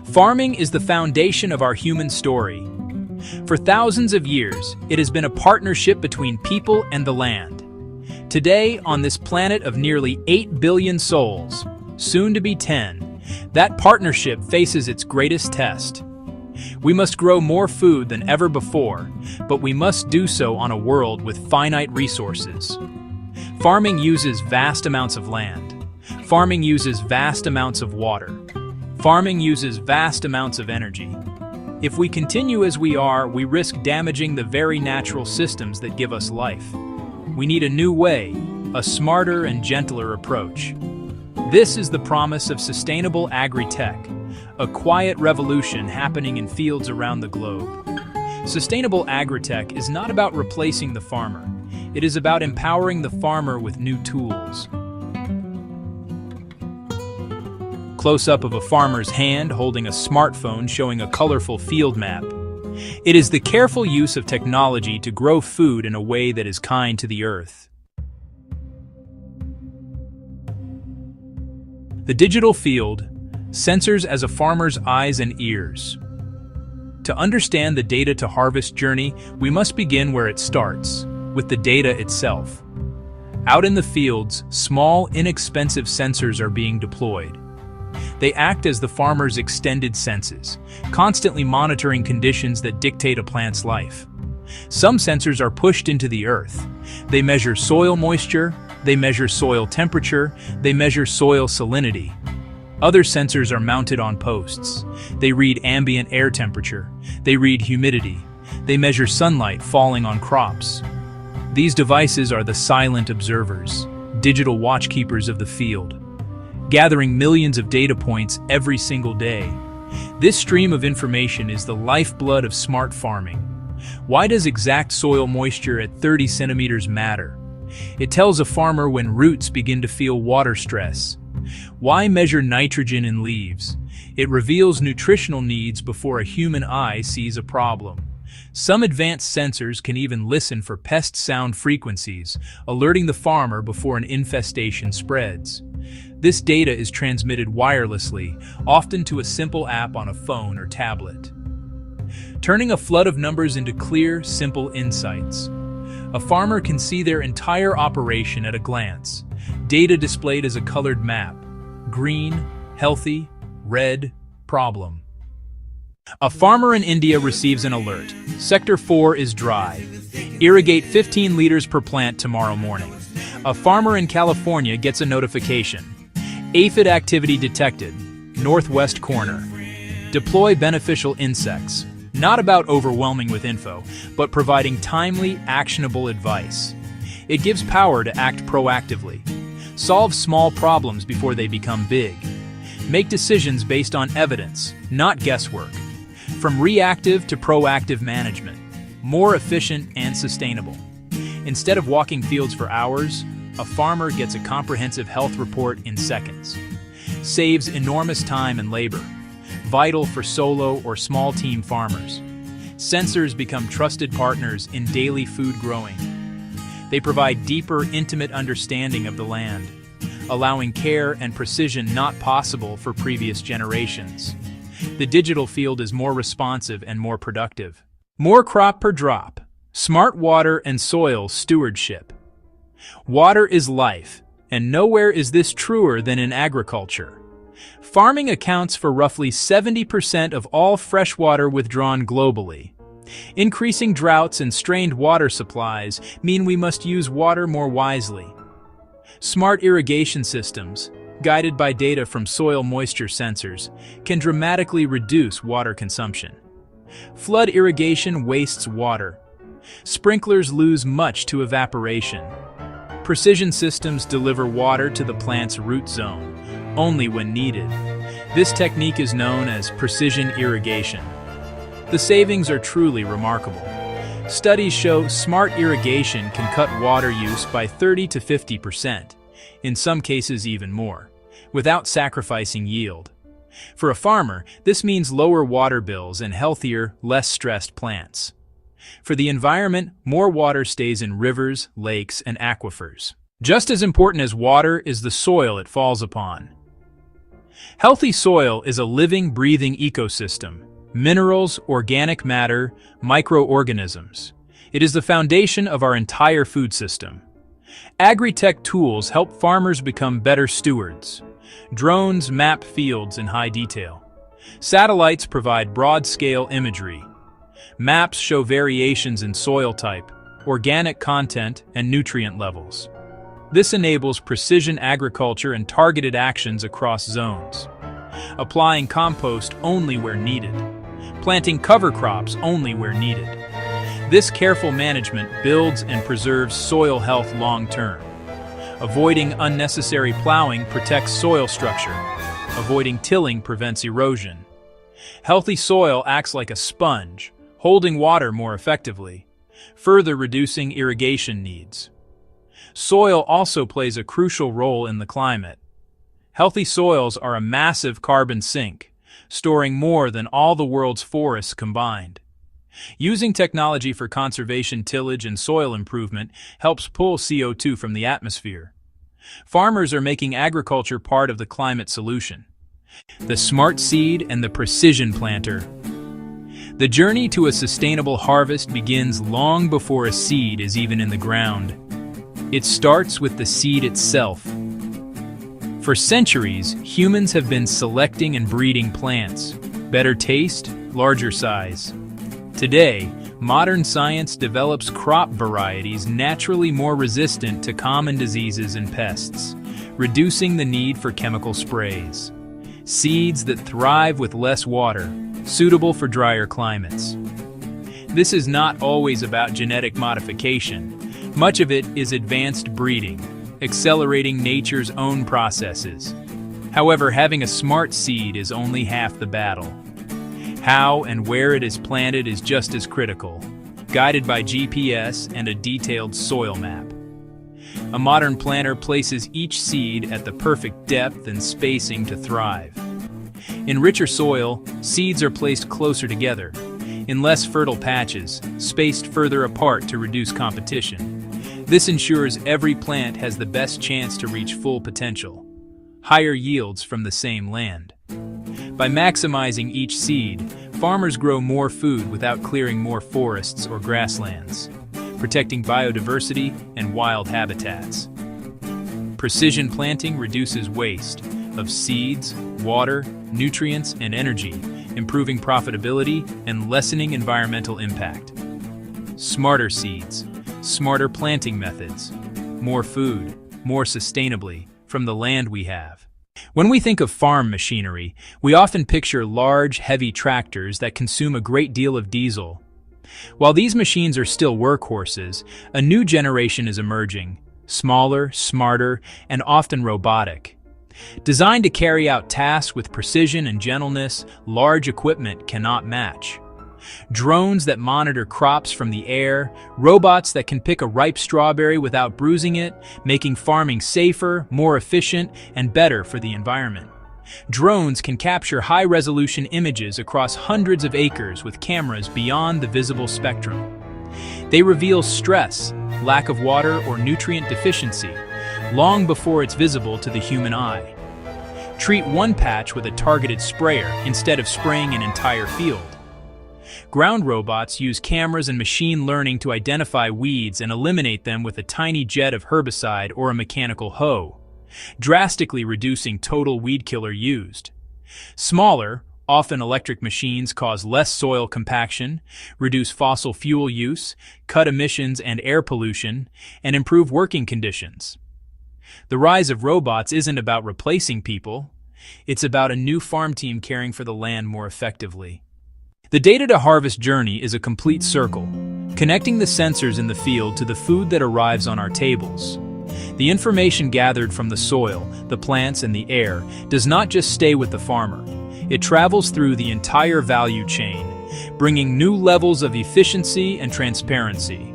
Farming is the foundation of our human story. For thousands of years, it has been a partnership between people and the land. Today, on this planet of nearly 8 billion souls, soon to be 10, that partnership faces its greatest test. We must grow more food than ever before, but we must do so on a world with finite resources. Farming uses vast amounts of land. Farming uses vast amounts of water. Farming uses vast amounts of energy. If we continue as we are, we risk damaging the very natural systems that give us life. We need a new way, a smarter and gentler approach. This is the promise of sustainable agri-tech, a quiet revolution happening in fields around the globe. Sustainable agri-tech is not about replacing the farmer. It is about empowering the farmer with new tools. Close-up of a farmer's hand holding a smartphone showing a colorful field map. It is the careful use of technology to grow food in a way that is kind to the earth. The digital field, sensors as a farmer's eyes and ears. To understand the data-to-harvest journey, we must begin where it starts, with the data itself. Out in the fields, small, inexpensive sensors are being deployed. They act as the farmer's extended senses, constantly monitoring conditions that dictate a plant's life. Some sensors are pushed into the earth. They measure soil moisture, they measure soil temperature, they measure soil salinity. Other sensors are mounted on posts. They read ambient air temperature, they read humidity, they measure sunlight falling on crops. These devices are the silent observers, digital watchkeepers of the field, gathering millions of data points every single day. This stream of information is the lifeblood of smart farming. Why does exact soil moisture at 30 centimeters matter? It tells a farmer when roots begin to feel water stress. Why measure nitrogen in leaves? It reveals nutritional needs before a human eye sees a problem. Some advanced sensors can even listen for pest sound frequencies, alerting the farmer before an infestation spreads. This data is transmitted wirelessly, often to a simple app on a phone or tablet, turning a flood of numbers into clear, simple insights. A farmer can see their entire operation at a glance, data displayed as a colored map: green, healthy; red, problem. A farmer in India receives an alert. Sector 4 is dry. Irrigate 15 liters per plant tomorrow morning. A farmer in California gets a notification. Aphid activity detected, northwest corner. Deploy beneficial insects. Not about overwhelming with info, but providing timely, actionable advice. It gives power to act proactively. Solve small problems before they become big. Make decisions based on evidence, not guesswork. From reactive to proactive management. More efficient and sustainable. Instead of walking fields for hours, a farmer gets a comprehensive health report in seconds. Saves enormous time and labor, vital for solo or small team farmers. Sensors become trusted partners in daily food growing. They provide deeper, intimate understanding of the land, allowing care and precision not possible for previous generations. The digital field is more responsive and more productive. More crop per drop. Smart water and soil stewardship. Water is life, and nowhere is this truer than in agriculture. Farming accounts for roughly 70% of all fresh water withdrawn globally. Increasing droughts and strained water supplies mean we must use water more wisely. Smart irrigation systems, guided by data from soil moisture sensors, can dramatically reduce water consumption. Flood irrigation wastes water. Sprinklers lose much to evaporation. Precision systems deliver water to the plant's root zone, only when needed. This technique is known as precision irrigation. The savings are truly remarkable. Studies show smart irrigation can cut water use by 30 to 50%, in some cases even more, without sacrificing yield. For a farmer, this means lower water bills and healthier, less stressed plants. For the environment, more water stays in rivers, lakes, and aquifers. Just as important as water is the soil it falls upon. Healthy soil is a living, breathing ecosystem. Minerals, organic matter, microorganisms. It is the foundation of our entire food system. Agri-tech tools help farmers become better stewards. Drones map fields in high detail. Satellites provide broad-scale imagery. Maps show variations in soil type, organic content, and nutrient levels. This enables precision agriculture and targeted actions across zones. Applying compost only where needed. Planting cover crops only where needed. This careful management builds and preserves soil health long-term. Avoiding unnecessary plowing protects soil structure. Avoiding tilling prevents erosion. Healthy soil acts like a sponge, holding water more effectively, further reducing irrigation needs. Soil also plays a crucial role in the climate. Healthy soils are a massive carbon sink, storing more than all the world's forests combined. Using technology for conservation, tillage, and soil improvement helps pull CO2 from the atmosphere. Farmers are making agriculture part of the climate solution. The smart seed and the precision planter. The journey to a sustainable harvest begins long before a seed is even in the ground. It starts with the seed itself. For centuries, humans have been selecting and breeding plants. Better taste, larger size. Today, modern science develops crop varieties naturally more resistant to common diseases and pests, reducing the need for chemical sprays. Seeds that thrive with less water, suitable for drier climates. This is not always about genetic modification. Much of it is advanced breeding, accelerating nature's own processes. However, having a smart seed is only half the battle. How and where it is planted is just as critical, guided by GPS and a detailed soil map. A modern planter places each seed at the perfect depth and spacing to thrive. In richer soil, seeds are placed closer together. In less fertile patches, spaced further apart to reduce competition. This ensures every plant has the best chance to reach full potential. Higher yields from the same land. By maximizing each seed, farmers grow more food without clearing more forests or grasslands, protecting biodiversity and wild habitats. Precision planting reduces waste of seeds, water, nutrients, and energy, improving profitability and lessening environmental impact. Smarter seeds, smarter planting methods, more food, more sustainably, from the land we have. When we think of farm machinery, we often picture large, heavy tractors that consume a great deal of diesel. While these machines are still workhorses, a new generation is emerging, smaller, smarter, and often robotic. Designed to carry out tasks with precision and gentleness, large equipment cannot match. Drones that monitor crops from the air, robots that can pick a ripe strawberry without bruising it, making farming safer, more efficient, and better for the environment. Drones can capture high-resolution images across hundreds of acres with cameras beyond the visible spectrum. They reveal stress, lack of water, or nutrient deficiency, long before it's visible to the human eye. Treat one patch with a targeted sprayer instead of spraying an entire field. Ground robots use cameras and machine learning to identify weeds and eliminate them with a tiny jet of herbicide or a mechanical hoe, drastically reducing total weed killer used. Smaller, often electric machines cause less soil compaction, reduce fossil fuel use, cut emissions and air pollution, and improve working conditions. The rise of robots isn't about replacing people. It's about a new farm team caring for the land more effectively. The data-to-harvest journey is a complete circle, connecting the sensors in the field to the food that arrives on our tables. The information gathered from the soil, the plants, and the air does not just stay with the farmer. It travels through the entire value chain, bringing new levels of efficiency and transparency.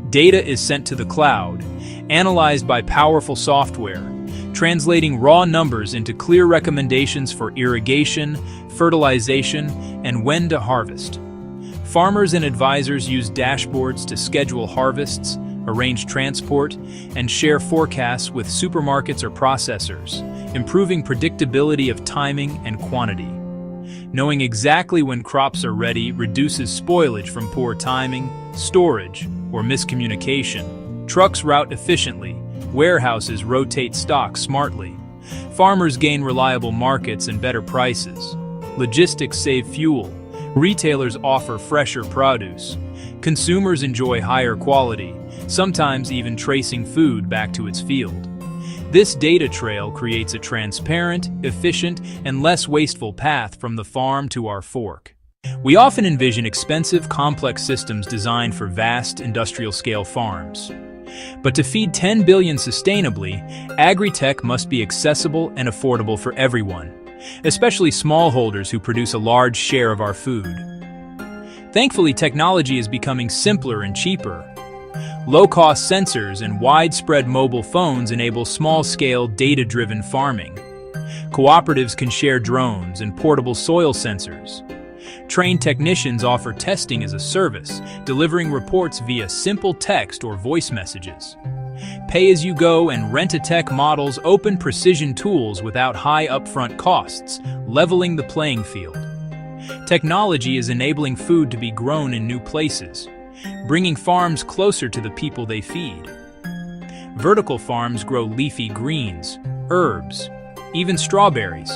Data is sent to the cloud, analyzed by powerful software, translating raw numbers into clear recommendations for irrigation, fertilization, and when to harvest. Farmers and advisors use dashboards to schedule harvests, arrange transport, and share forecasts with supermarkets or processors, improving predictability of timing and quantity. Knowing exactly when crops are ready reduces spoilage from poor timing, storage, or miscommunication. Trucks route efficiently, warehouses rotate stock smartly. Farmers gain reliable markets and better prices. Logistics save fuel. Retailers offer fresher produce. Consumers enjoy higher quality, sometimes even tracing food back to its field. This data trail creates a transparent, efficient, and less wasteful path from the farm to our fork. We often envision expensive, complex systems designed for vast, industrial-scale farms. But to feed 10 billion sustainably, agri-tech must be accessible and affordable for everyone, especially smallholders who produce a large share of our food. Thankfully, technology is becoming simpler and cheaper. Low-cost sensors and widespread mobile phones enable small-scale, data-driven farming. Cooperatives can share drones and portable soil sensors. Trained technicians offer testing as a service, delivering reports via simple text or voice messages. Pay-as-you-go and rent-a-tech models open precision tools without high upfront costs, leveling the playing field. Technology is enabling food to be grown in new places, bringing farms closer to the people they feed. Vertical farms grow leafy greens, herbs, even strawberries,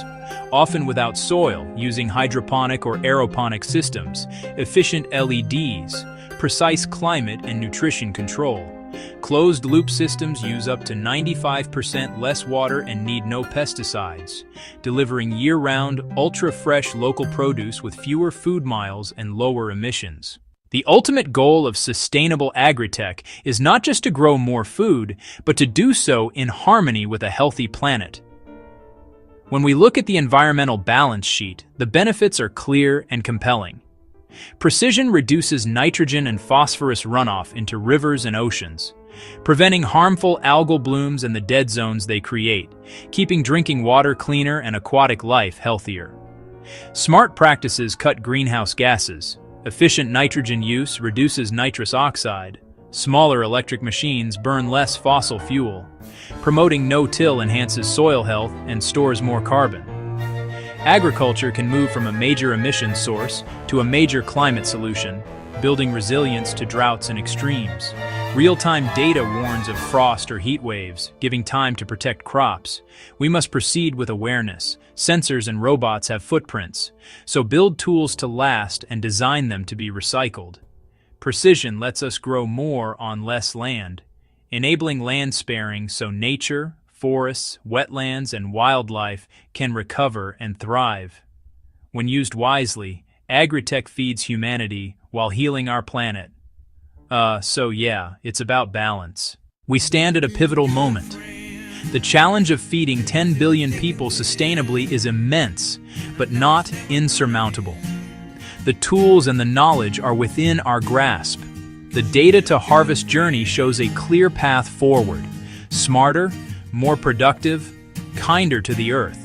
often without soil, using hydroponic or aeroponic systems, efficient LEDs, precise climate and nutrition control. Closed-loop systems use up to 95% less water and need no pesticides, delivering year-round, ultra-fresh local produce with fewer food miles and lower emissions. The ultimate goal of sustainable agri-tech is not just to grow more food, but to do so in harmony with a healthy planet. When we look at the environmental balance sheet, the benefits are clear and compelling. Precision reduces nitrogen and phosphorus runoff into rivers and oceans, preventing harmful algal blooms and the dead zones they create, keeping drinking water cleaner and aquatic life healthier. Smart practices cut greenhouse gases. Efficient nitrogen use reduces nitrous oxide. Smaller electric machines burn less fossil fuel. Promoting no-till enhances soil health and stores more carbon. Agriculture can move from a major emission source to a major climate solution, building resilience to droughts and extremes. Real-time data warns of frost or heat waves, giving time to protect crops. We must proceed with awareness. Sensors and robots have footprints, so build tools to last and design them to be recycled. Precision lets us grow more on less land, enabling land sparing so nature, forests, wetlands, and wildlife can recover and thrive. When used wisely, agri-tech feeds humanity while healing our planet. So yeah, it's about balance. We stand at a pivotal moment. The challenge of feeding 10 billion people sustainably is immense, but not insurmountable. The tools and the knowledge are within our grasp. The Data to Harvest journey shows a clear path forward, smarter, more productive, kinder to the earth.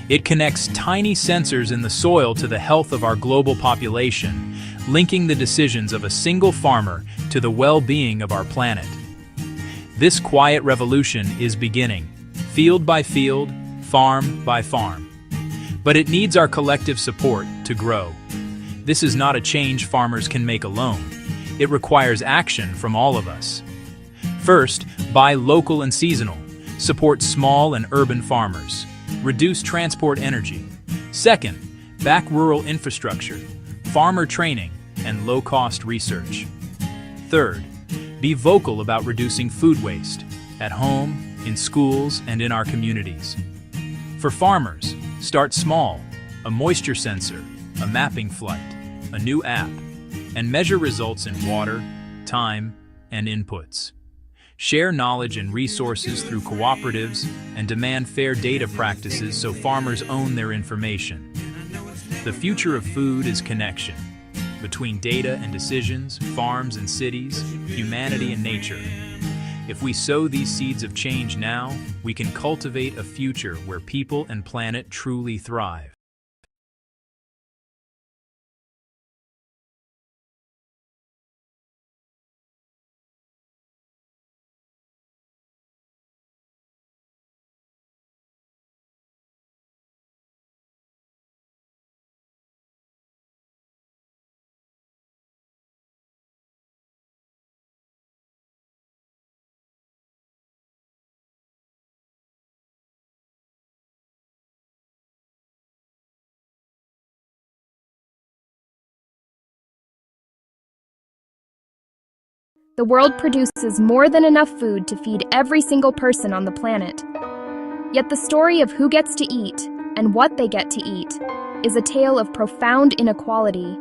It connects tiny sensors in the soil to the health of our global population, linking the decisions of a single farmer to the well-being of our planet. This quiet revolution is beginning, field by field, farm by farm. But it needs our collective support to grow. This is not a change farmers can make alone. It requires action from all of us. First, buy local and seasonal. Support small and urban farmers. Reduce transport energy. Second, back rural infrastructure, farmer training, and low-cost research. Third, be vocal about reducing food waste, at home, in schools, and in our communities. For farmers, start small, a moisture sensor, a mapping flight, a new app, and measure results in water, time, and inputs. Share knowledge and resources through cooperatives and demand fair data practices so farmers own their information. The future of food is connection between data and decisions, farms and cities, humanity and nature. If we sow these seeds of change now, we can cultivate a future where people and planet truly thrive. The world produces more than enough food to feed every single person on the planet. Yet the story of who gets to eat and what they get to eat is a tale of profound inequality.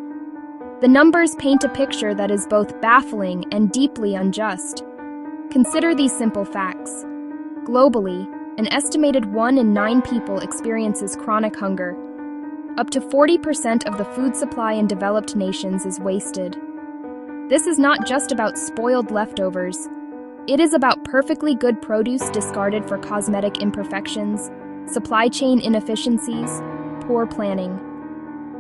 The numbers paint a picture that is both baffling and deeply unjust. Consider these simple facts. Globally, an estimated 1 in 9 people experiences chronic hunger. Up to 40% of the food supply in developed nations is wasted. This is not just about spoiled leftovers. It is about perfectly good produce discarded for cosmetic imperfections, supply chain inefficiencies, poor planning.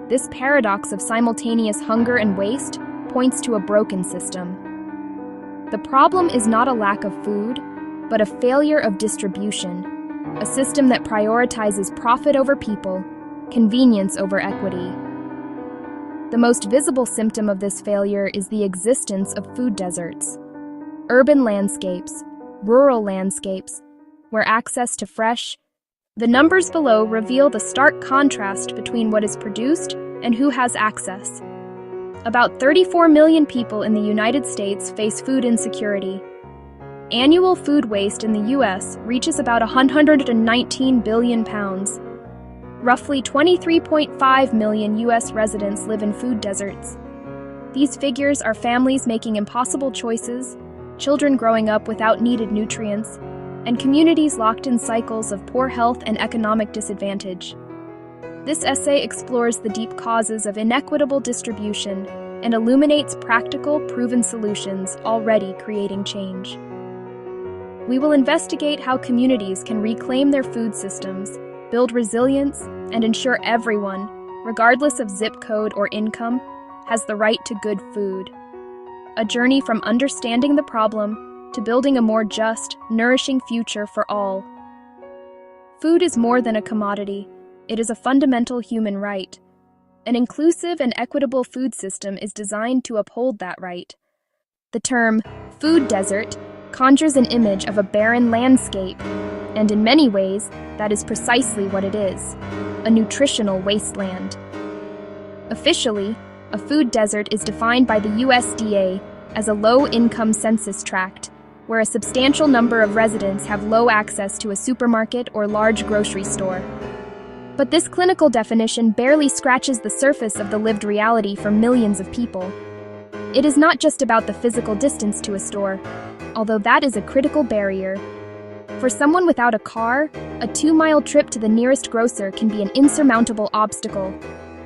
This paradox of simultaneous hunger and waste points to a broken system. The problem is not a lack of food, but a failure of distribution, a system that prioritizes profit over people, convenience over equity. The most visible symptom of this failure is the existence of food deserts. Urban landscapes, rural landscapes, where access to fresh. The numbers below reveal the stark contrast between what is produced and who has access. About 34 million people in the United States face food insecurity. Annual food waste in the U.S. reaches about 119 billion pounds. Roughly 23.5 million U.S. residents live in food deserts. These figures are families making impossible choices, children growing up without needed nutrients, and communities locked in cycles of poor health and economic disadvantage. This essay explores the deep causes of inequitable distribution and illuminates practical, proven solutions already creating change. We will investigate how communities can reclaim their food systems, build resilience, and ensure everyone, regardless of zip code or income, has the right to good food. A journey from understanding the problem to building a more just, nourishing future for all. Food is more than a commodity. It is a fundamental human right. An inclusive and equitable food system is designed to uphold that right. The term food desert conjures an image of a barren landscape, and in many ways, that is precisely what it is, a nutritional wasteland. Officially, a food desert is defined by the USDA as a low-income census tract, where a substantial number of residents have low access to a supermarket or large grocery store. But this clinical definition barely scratches the surface of the lived reality for millions of people. It is not just about the physical distance to a store, although that is a critical barrier. For someone without a car, a 2-mile trip to the nearest grocer can be an insurmountable obstacle,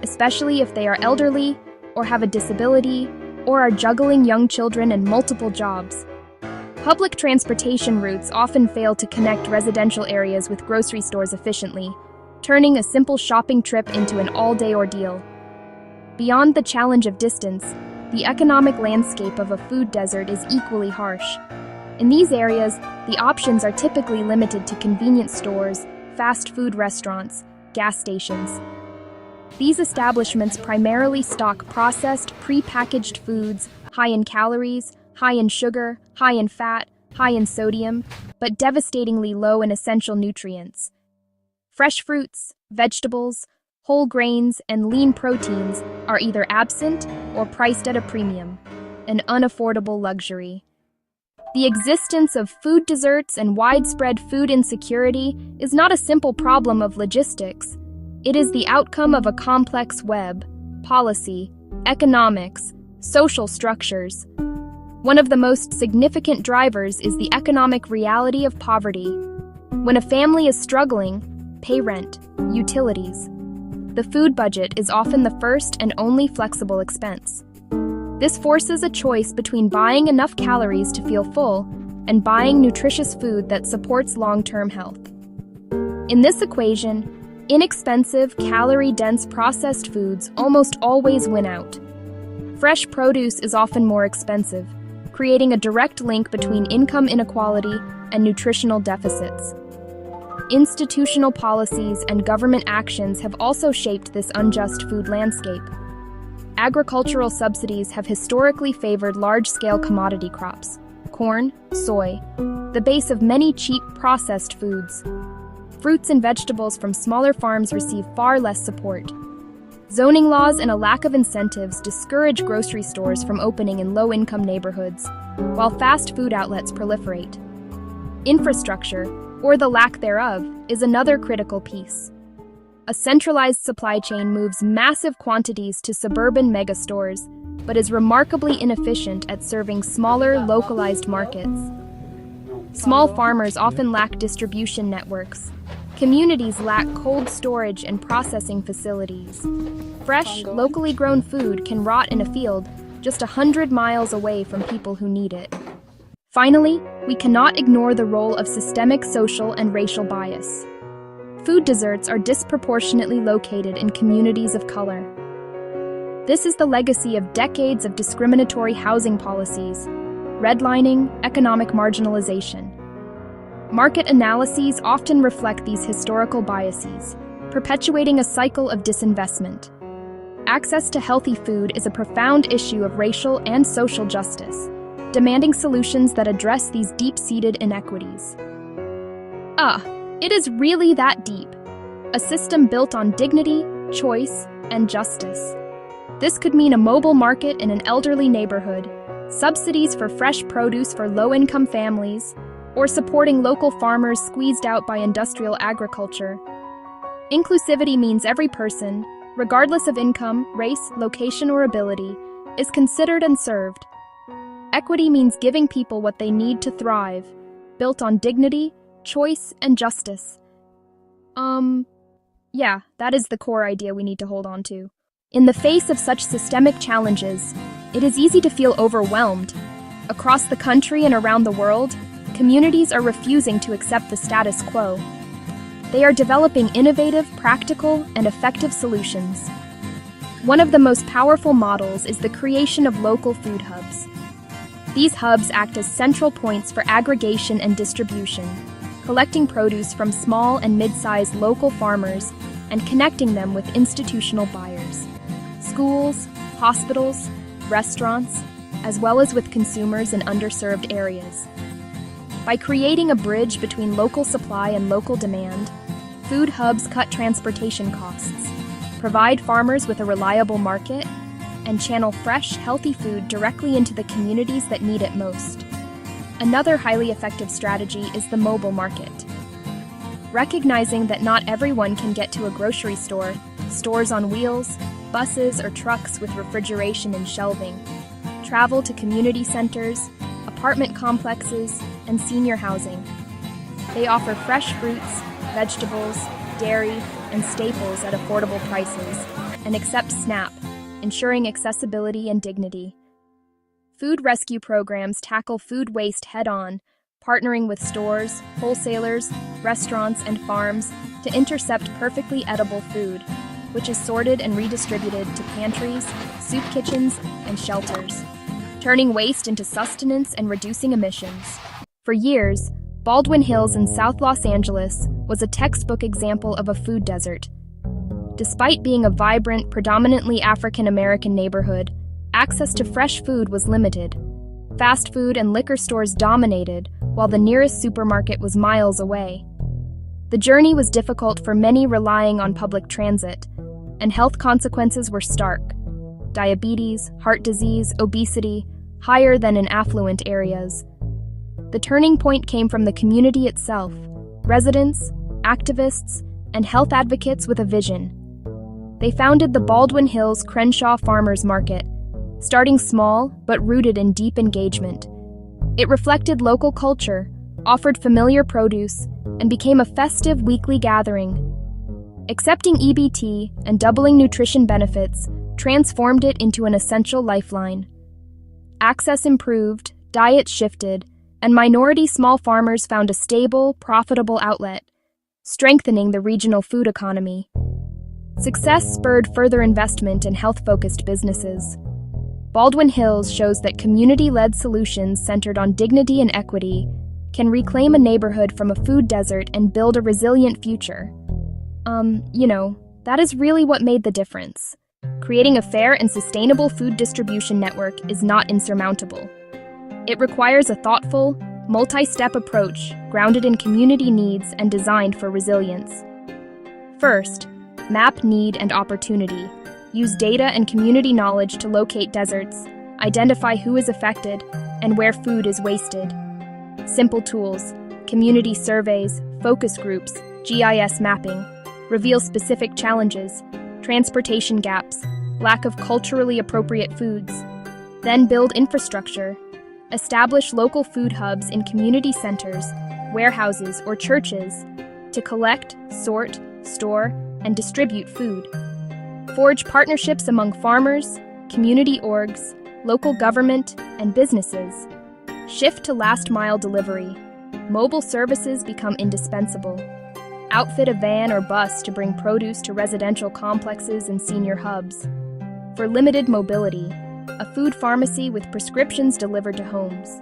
especially if they are elderly, or have a disability, or are juggling young children and multiple jobs. Public transportation routes often fail to connect residential areas with grocery stores efficiently, turning a simple shopping trip into an all-day ordeal. Beyond the challenge of distance, the economic landscape of a food desert is equally harsh. In these areas, the options are typically limited to convenience stores, fast food restaurants, gas stations. These establishments primarily stock processed, pre-packaged foods, high in calories, high in sugar, high in fat, high in sodium, but devastatingly low in essential nutrients. Fresh fruits, vegetables, whole grains, and lean proteins are either absent or priced at a premium, an unaffordable luxury. The existence of food deserts and widespread food insecurity is not a simple problem of logistics. It is the outcome of a complex web, policy, economics, social structures. One of the most significant drivers is the economic reality of poverty. When a family is struggling, pay rent, utilities. The food budget is often the first and only flexible expense. This forces a choice between buying enough calories to feel full and buying nutritious food that supports long-term health. In this equation, inexpensive, calorie-dense processed foods almost always win out. Fresh produce is often more expensive, creating a direct link between income inequality and nutritional deficits. Institutional policies and government actions have also shaped this unjust food landscape. Agricultural subsidies have historically favored large-scale commodity crops, corn, soy, the base of many cheap processed foods. Fruits and vegetables from smaller farms receive far less support. Zoning laws and a lack of incentives discourage grocery stores from opening in low-income neighborhoods, while fast food outlets proliferate. Infrastructure, or the lack thereof, is another critical piece. A centralized supply chain moves massive quantities to suburban megastores, but is remarkably inefficient at serving smaller, localized markets. Small farmers often lack distribution networks. Communities lack cold storage and processing facilities. Fresh, locally grown food can rot in a field just 100 miles away from people who need it. Finally, we cannot ignore the role of systemic social and racial bias. Food deserts are disproportionately located in communities of color. This is the legacy of decades of discriminatory housing policies, redlining, economic marginalization. Market analyses often reflect these historical biases, perpetuating a cycle of disinvestment. Access to healthy food is a profound issue of racial and social justice, demanding solutions that address these deep-seated inequities. It is really that deep. A system built on dignity, choice, and justice. This could mean a mobile market in an elderly neighborhood, subsidies for fresh produce for low-income families, or supporting local farmers squeezed out by industrial agriculture. Inclusivity means every person, regardless of income, race, location, or ability, is considered and served. Equity means giving people what they need to thrive, built on dignity, choice, and justice. Yeah, that is the core idea we need to hold on to. In the face of such systemic challenges, it is easy to feel overwhelmed. Across the country and around the world, communities are refusing to accept the status quo. They are developing innovative, practical, and effective solutions. One of the most powerful models is the creation of local food hubs. These hubs act as central points for aggregation and distribution, collecting produce from small and mid-sized local farmers and connecting them with institutional buyers, schools, hospitals, restaurants, as well as with consumers in underserved areas. By creating a bridge between local supply and local demand, food hubs cut transportation costs, provide farmers with a reliable market, and channel fresh, healthy food directly into the communities that need it most. Another highly effective strategy is the mobile market. Recognizing that not everyone can get to a grocery store, stores on wheels, buses, or trucks with refrigeration and shelving travel to community centers, apartment complexes, and senior housing. They offer fresh fruits, vegetables, dairy, and staples at affordable prices, and accept SNAP, ensuring accessibility and dignity. Food rescue programs tackle food waste head-on, partnering with stores, wholesalers, restaurants, and farms to intercept perfectly edible food, which is sorted and redistributed to pantries, soup kitchens, and shelters, turning waste into sustenance and reducing emissions. For years, Baldwin Hills in South Los Angeles was a textbook example of a food desert. Despite being a vibrant, predominantly African-American neighborhood, access to fresh food was limited. Fast food and liquor stores dominated, while the nearest supermarket was miles away. The journey was difficult for many relying on public transit, and health consequences were stark. Diabetes, heart disease, obesity, higher than in affluent areas. The turning point came from the community itself, residents, activists, and health advocates with a vision. They founded the Baldwin Hills Crenshaw Farmers Market, starting small but rooted in deep engagement. It reflected local culture, offered familiar produce, and became a festive weekly gathering. Accepting EBT and doubling nutrition benefits transformed it into an essential lifeline. Access improved, diets shifted, and minority small farmers found a stable, profitable outlet, strengthening the regional food economy. Success spurred further investment in health-focused businesses. Baldwin Hills shows that community-led solutions centered on dignity and equity can reclaim a neighborhood from a food desert and build a resilient future. That is really what made the difference. Creating a fair and sustainable food distribution network is not insurmountable. It requires a thoughtful, multi-step approach grounded in community needs and designed for resilience. First, map need and opportunity, Use data and community knowledge to locate deserts, identify who is affected, and where food is wasted. Simple tools, community surveys, focus groups, GIS mapping, reveal specific challenges, transportation gaps, lack of culturally appropriate foods. Then build infrastructure. Establish local food hubs in community centers, warehouses, or churches to collect, sort, store, and distribute food. Forge partnerships among farmers, community orgs, local government, and businesses. Shift to last-mile delivery. Mobile services become indispensable. Outfit a van or bus to bring produce to residential complexes and senior hubs. For limited mobility, a food pharmacy with prescriptions delivered to homes.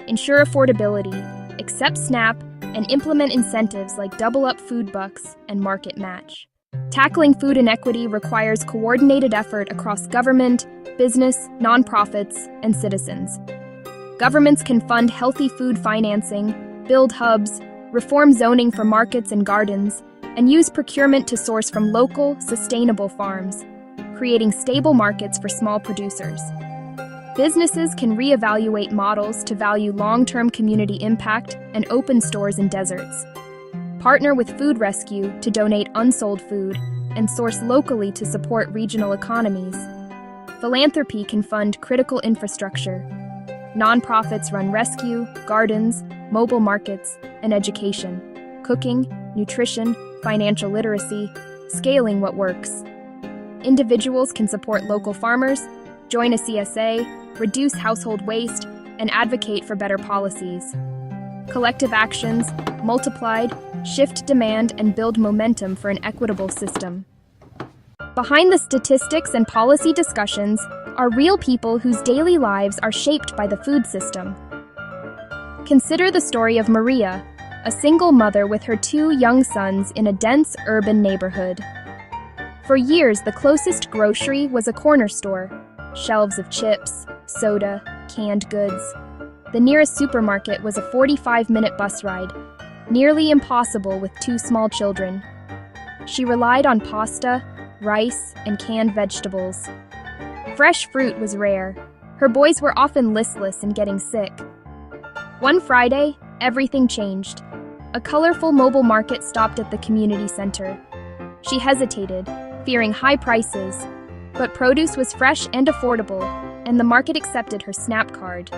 Ensure affordability, accept SNAP, and implement incentives like double-up food bucks and market match. Tackling food inequity requires coordinated effort across government, business, nonprofits, and citizens. Governments can fund healthy food financing, build hubs, reform zoning for markets and gardens, and use procurement to source from local, sustainable farms, creating stable markets for small producers. Businesses can reevaluate models to value long-term community impact and open stores in deserts. Partner with food rescue to donate unsold food and source locally to support regional economies. Philanthropy can fund critical infrastructure. Nonprofits run rescue, gardens, mobile markets, and education, cooking, nutrition, financial literacy, scaling what works. Individuals can support local farmers, join a CSA, reduce household waste, and advocate for better policies. Collective actions, multiplied, shift demand and build momentum for an equitable system. Behind the statistics and policy discussions are real people whose daily lives are shaped by the food system. Consider the story of Maria, a single mother with her 2 young sons in a dense urban neighborhood. For years, the closest grocery was a corner store, shelves of chips, soda, canned goods. The nearest supermarket was a 45-minute bus ride, nearly impossible with 2 small children. She relied on pasta, rice, and canned vegetables. Fresh fruit was rare. Her boys were often listless and getting sick. One Friday, everything changed. A colorful mobile market stopped at the community center. She hesitated, fearing high prices, but produce was fresh and affordable, and the market accepted her SNAP card.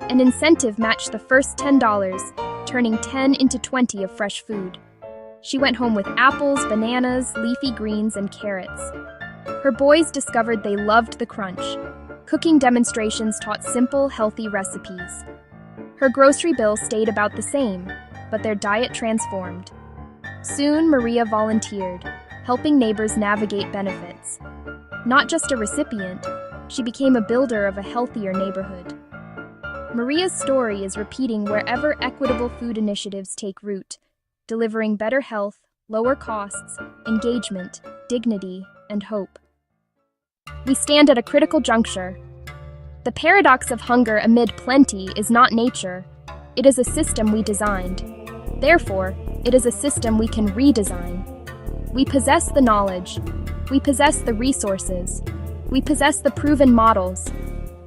An incentive matched the first $10, turning 10 into 20 of fresh food. She went home with apples, bananas, leafy greens, and carrots. Her boys discovered they loved the crunch. Cooking demonstrations taught simple, healthy recipes. Her grocery bill stayed about the same, but their diet transformed. Soon, Maria volunteered, helping neighbors navigate benefits. Not just a recipient, she became a builder of a healthier neighborhood. Maria's story is repeating wherever equitable food initiatives take root, delivering better health, lower costs, engagement, dignity, and hope. We stand at a critical juncture. The paradox of hunger amid plenty is not nature. It is a system we designed. Therefore, it is a system we can redesign. We possess the knowledge. We possess the resources. We possess the proven models.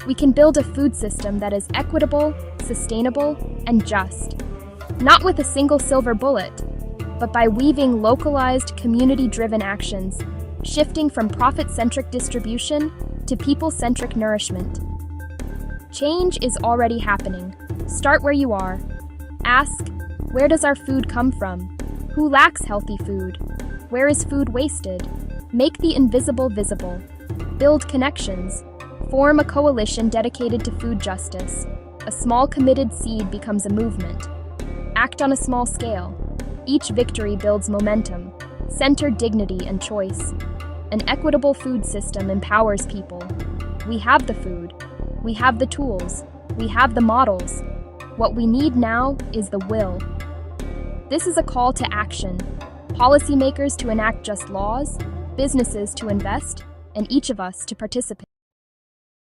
We can build a food system that is equitable, sustainable, and just. Not with a single silver bullet, but by weaving localized, community-driven actions, shifting from profit-centric distribution to people-centric nourishment. Change is already happening. Start where you are. Ask, where does our food come from? Who lacks healthy food? Where is food wasted? Make the invisible visible. Build connections. Form a coalition dedicated to food justice. A small committed seed becomes a movement. Act on a small scale. Each victory builds momentum. Center dignity and choice. An equitable food system empowers people. We have the food. We have the tools. We have the models. What we need now is the will. This is a call to action. Policymakers to enact just laws, businesses to invest, and each of us to participate.